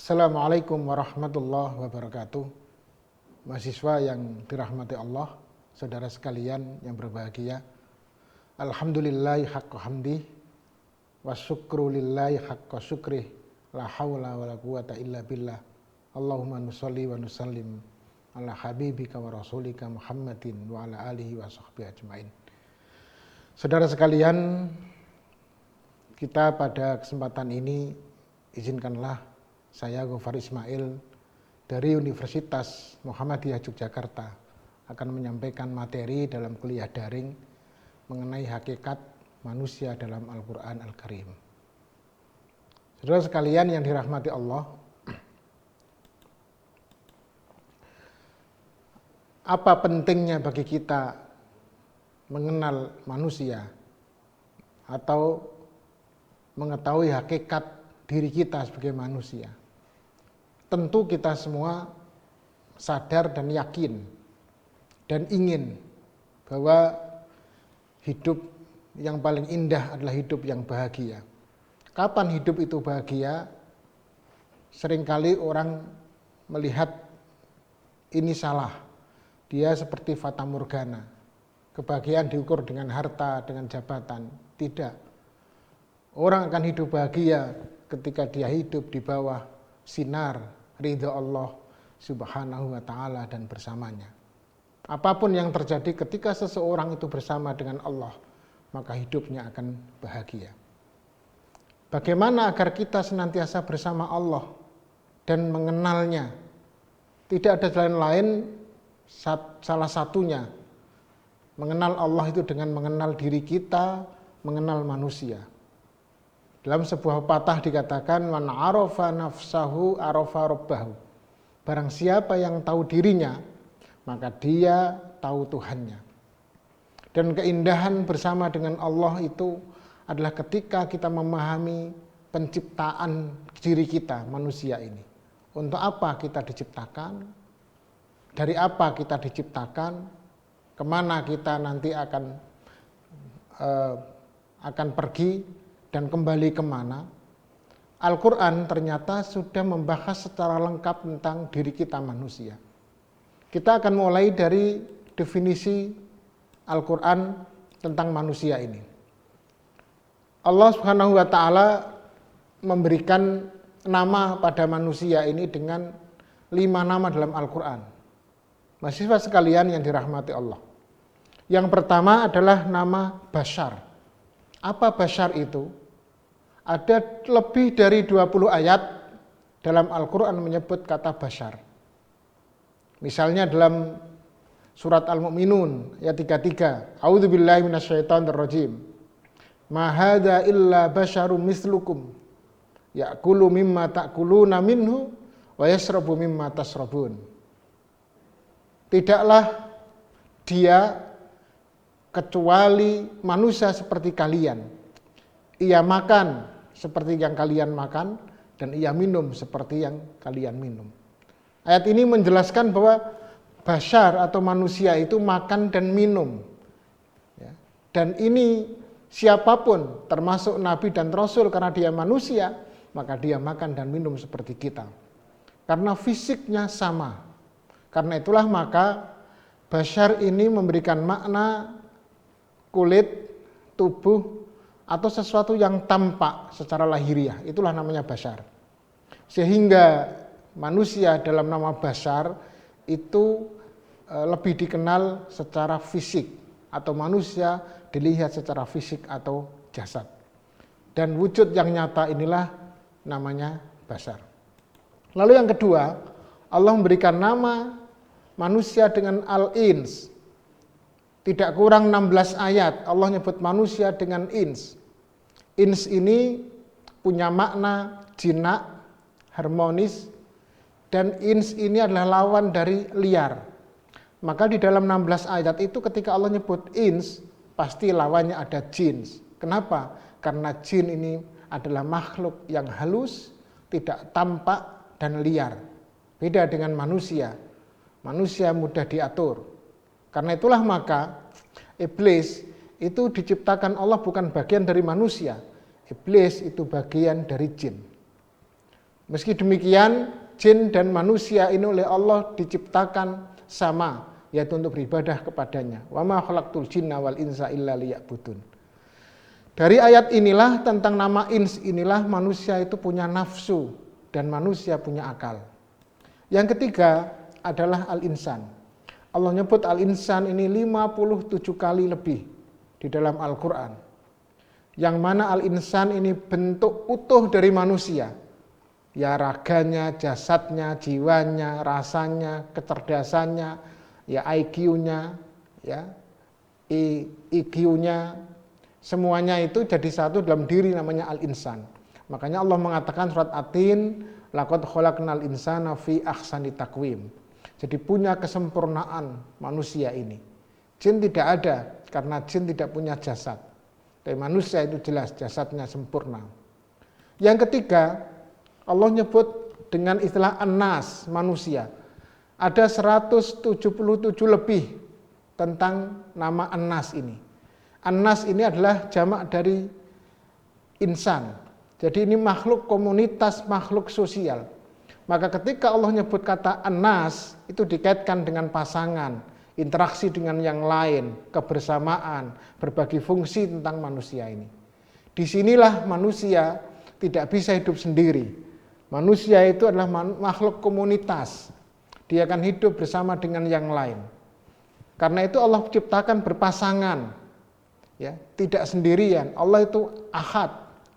Assalamualaikum warahmatullahi wabarakatuh. Mahasiswa yang dirahmati Allah, saudara sekalian yang berbahagia. Alhamdulillahi haqqa hamdi, wa syukru lillahi haqqa syukrih, la hawla wa la quwata illa billah. Allahumma nusalli wa nusallim ala habibika wa rasulika Muhammadin wa ala alihi wa sahbihi ajmain. Saudara sekalian, kita pada kesempatan ini izinkanlah saya Gofar Ismail dari Universitas Muhammadiyah Yogyakarta akan menyampaikan materi dalam kuliah daring mengenai hakikat manusia dalam Al-Quran Al-Karim. Saudara sekalian yang dirahmati Allah, apa pentingnya bagi kita mengenal manusia atau mengetahui hakikat diri kita sebagai manusia? Tentu kita semua sadar dan yakin dan ingin bahwa hidup yang paling indah adalah hidup yang bahagia. Kapan hidup itu bahagia? Seringkali orang melihat ini salah. Dia seperti fata morgana. Kebahagiaan diukur dengan harta, dengan jabatan. Tidak. Orang akan hidup bahagia ketika dia hidup di bawah sinar ridha Allah subhanahu wa ta'ala dan bersamanya. Apapun yang terjadi ketika seseorang itu bersama dengan Allah, maka hidupnya akan bahagia. Bagaimana agar kita senantiasa bersama Allah dan mengenalnya? Tidak ada jalan lain, salah satunya mengenal Allah itu dengan mengenal diri kita, mengenal manusia. Dalam sebuah pepatah dikatakan, man arafa nafsahu arafa rabbahu. Barang siapa yang tahu dirinya, maka dia tahu Tuhannya. Dan keindahan bersama dengan Allah itu adalah ketika kita memahami penciptaan diri kita, manusia ini. Untuk apa kita diciptakan? Dari apa kita diciptakan? Kemana kita nanti akan pergi? Dan kembali kemana? Al-Quran ternyata sudah membahas secara lengkap tentang diri kita manusia. Kita akan mulai dari definisi Al-Quran tentang manusia ini. Allah Subhanahu wa ta'ala memberikan nama pada manusia ini dengan 5 nama dalam Al-Quran. Mahasiswa sekalian yang dirahmati Allah. Yang pertama adalah nama Bashar. Apa Bashar itu? Ada lebih dari 20 ayat dalam Al-Quran menyebut kata Bashar. Misalnya dalam surat Al-Mu'minun ayat 33, A'udzubillahi minasyaitonirrajim. Ma hadza illa basyarum mislukum ya'kulu mimma ta'kuluna minhu wa yashrabu mimma tashrabun. Tidaklah dia kecuali manusia seperti kalian. Ia makan seperti yang kalian makan dan ia minum seperti yang kalian minum. Ayat ini menjelaskan bahwa bashar atau manusia itu makan dan minum. Dan ini siapapun termasuk Nabi dan Rasul, karena dia manusia, maka dia makan dan minum seperti kita. Karena fisiknya sama. Karena itulah maka bashar ini memberikan makna kulit, tubuh, atau sesuatu yang tampak secara lahiriah. Itulah namanya bashar. Sehingga manusia dalam nama bashar itu lebih dikenal secara fisik, atau manusia dilihat secara fisik atau jasad. Dan wujud yang nyata inilah namanya bashar. Lalu yang kedua, Allah memberikan nama manusia dengan al-ins. Tidak kurang 16 ayat Allah nyebut manusia dengan ins. Ins ini punya makna jinak, harmonis, dan ins ini adalah lawan dari liar. Maka di dalam 16 ayat itu ketika Allah nyebut ins, pasti lawannya ada jin. Kenapa? Karena jin ini adalah makhluk yang halus, tidak tampak dan liar. Beda dengan manusia. Manusia mudah diatur. Karena itulah maka iblis itu diciptakan Allah bukan bagian dari manusia. Iblis itu bagian dari jin. Meski demikian, jin dan manusia ini oleh Allah diciptakan sama, yaitu untuk beribadah kepadanya. Wa ma khalaqtul jinna wal insa illa liya'budun. Dari ayat inilah, tentang nama ins inilah, manusia itu punya nafsu dan manusia punya akal. Yang ketiga adalah al-insan. Allah nyebut al-insan ini 57 kali lebih di dalam Al-Quran. Yang mana al-insan ini bentuk utuh dari manusia. Ya raganya, jasadnya, jiwanya, rasanya, kecerdasannya, ya IQ-nya, ya IQ-nya, semuanya itu jadi satu dalam diri, namanya al-insan. Makanya Allah mengatakan surat At-Tin, laqad khalaqnal insana fi ahsani taqwim. Jadi punya kesempurnaan manusia ini. Jin tidak ada karena jin tidak punya jasad. Tapi manusia itu jelas jasadnya sempurna. Yang ketiga, Allah nyebut dengan istilah an-nas, manusia. Ada 177 lebih tentang nama an-nas ini. An-nas ini adalah jamak dari insan. Jadi ini makhluk komunitas, makhluk sosial. Maka ketika Allah nyebut kata an-nas, itu dikaitkan dengan pasangan, interaksi dengan yang lain, kebersamaan, berbagi fungsi tentang manusia ini. Disinilah manusia tidak bisa hidup sendiri. Manusia itu adalah makhluk komunitas. Dia akan hidup bersama dengan yang lain. Karena itu Allah ciptakan berpasangan. Ya, tidak sendirian. Allah itu ahad,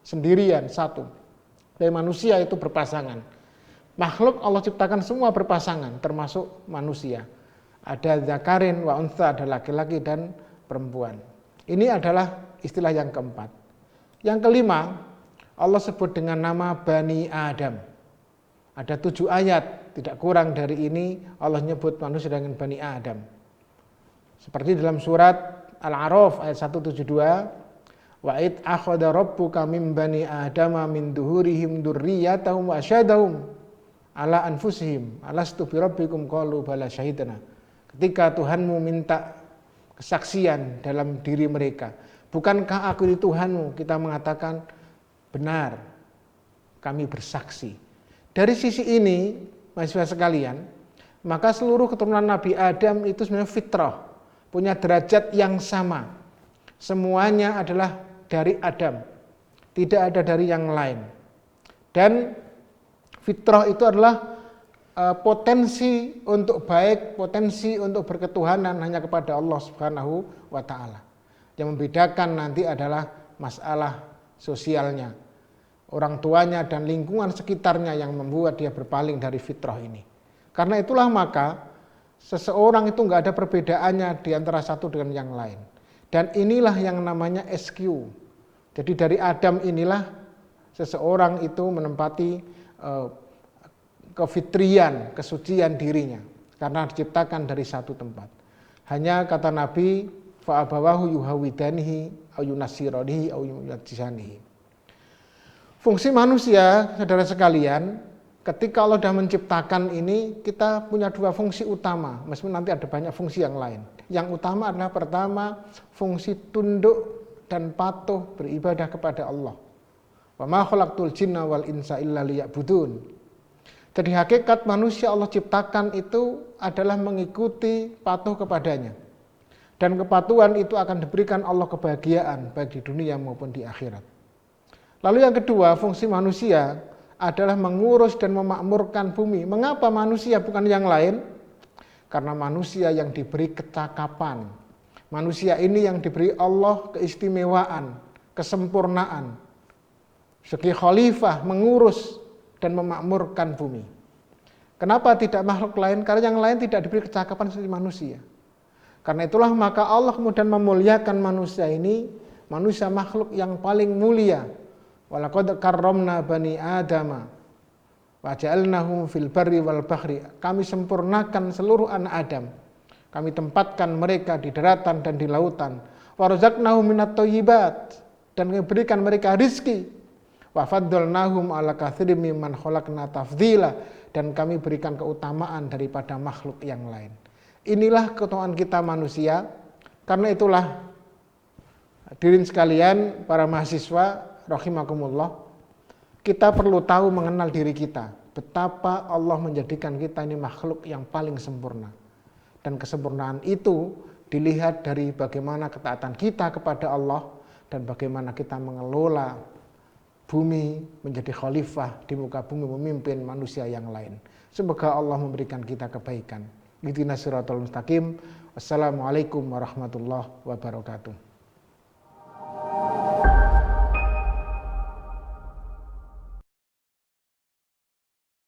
sendirian, satu. Dan manusia itu berpasangan. Makhluk Allah ciptakan semua berpasangan, termasuk manusia. Ada zakarin wa untha, ada laki-laki dan perempuan. Ini adalah istilah yang keempat. Yang kelima, Allah sebut dengan nama Bani Adam. Ada 7 ayat, tidak kurang dari ini Allah nyebut manusia dengan Bani Adam. Seperti dalam surat Al-A'raf ayat 172, wa id akhadha rabbuka min bani adama min duhurihim dzurriyyatahum wa asyhadahum ala anfusihim alastu bi rabbikum qalu bala syahidna. Ketika Tuhanmu minta kesaksian dalam diri mereka, bukankah aku ini Tuhanmu? Kita mengatakan benar, kami bersaksi. Dari sisi ini, mahasiswa sekalian, maka seluruh keturunan Nabi Adam itu sebenarnya fitrah, punya derajat yang sama. Semuanya adalah dari Adam, tidak ada dari yang lain. Dan fitrah itu adalah potensi untuk baik, potensi untuk berketuhanan hanya kepada Allah Subhanahu wa Ta'ala. Yang membedakan nanti adalah masalah sosialnya, orang tuanya dan lingkungan sekitarnya yang membuat dia berpaling dari fitrah ini. Karena itulah maka seseorang itu enggak ada perbedaannya di antara satu dengan yang lain. Dan inilah yang namanya SQ. Jadi dari Adam inilah seseorang itu menempati kefitrian, kesucian dirinya. Karena diciptakan dari satu tempat. Hanya kata Nabi, fa'abawahu yuhawidanihi, au yunasironihi, au yunajisanihi. Fungsi manusia, saudara sekalian, ketika Allah sudah menciptakan ini, kita punya 2 fungsi utama, meskipun nanti ada banyak fungsi yang lain. Yang utama adalah pertama, fungsi tunduk dan patuh beribadah kepada Allah. Wa ma khalaqtul jinna wal insa illa liya'budun. Jadi hakikat manusia Allah ciptakan itu adalah mengikuti, patuh kepadanya. Dan kepatuhan itu akan diberikan Allah kebahagiaan baik di dunia maupun di akhirat. Lalu yang kedua, fungsi manusia adalah mengurus dan memakmurkan bumi. Mengapa manusia bukan yang lain? Karena manusia yang diberi kecakapan. Manusia ini yang diberi Allah keistimewaan, kesempurnaan. Segi khalifah mengurus dan memakmurkan bumi. Kenapa tidak makhluk lain? Karena yang lain tidak diberi kecakapan seperti manusia. Karena itulah maka Allah kemudian memuliakan manusia ini, manusia makhluk yang paling mulia. Walaqad karramna bani Adama wa ja'alnahum fil barri wal bahri. Kami sempurnakan seluruh anak Adam. Kami tempatkan mereka di daratan dan di lautan. Wa razaqnahum minat thayyibat, dan kami berikan mereka rizki. Wa faddalnahum ala katsirin mimman khalaqna tafdhila, dan kami berikan keutamaan daripada makhluk yang lain. Inilah keutamaan kita manusia. Karena itulah hadirin sekalian, para mahasiswa rahimakumullah, Kita perlu tahu mengenal diri kita, betapa Allah menjadikan kita ini makhluk yang paling sempurna. Dan kesempurnaan itu dilihat dari bagaimana ketaatan kita kepada Allah dan bagaimana kita mengelola bumi menjadi khalifah di muka bumi, memimpin manusia yang lain. Semoga Allah memberikan kita kebaikan. Ihdinas siratal mustaqim. Wassalamualaikum warahmatullahi wabarakatuh.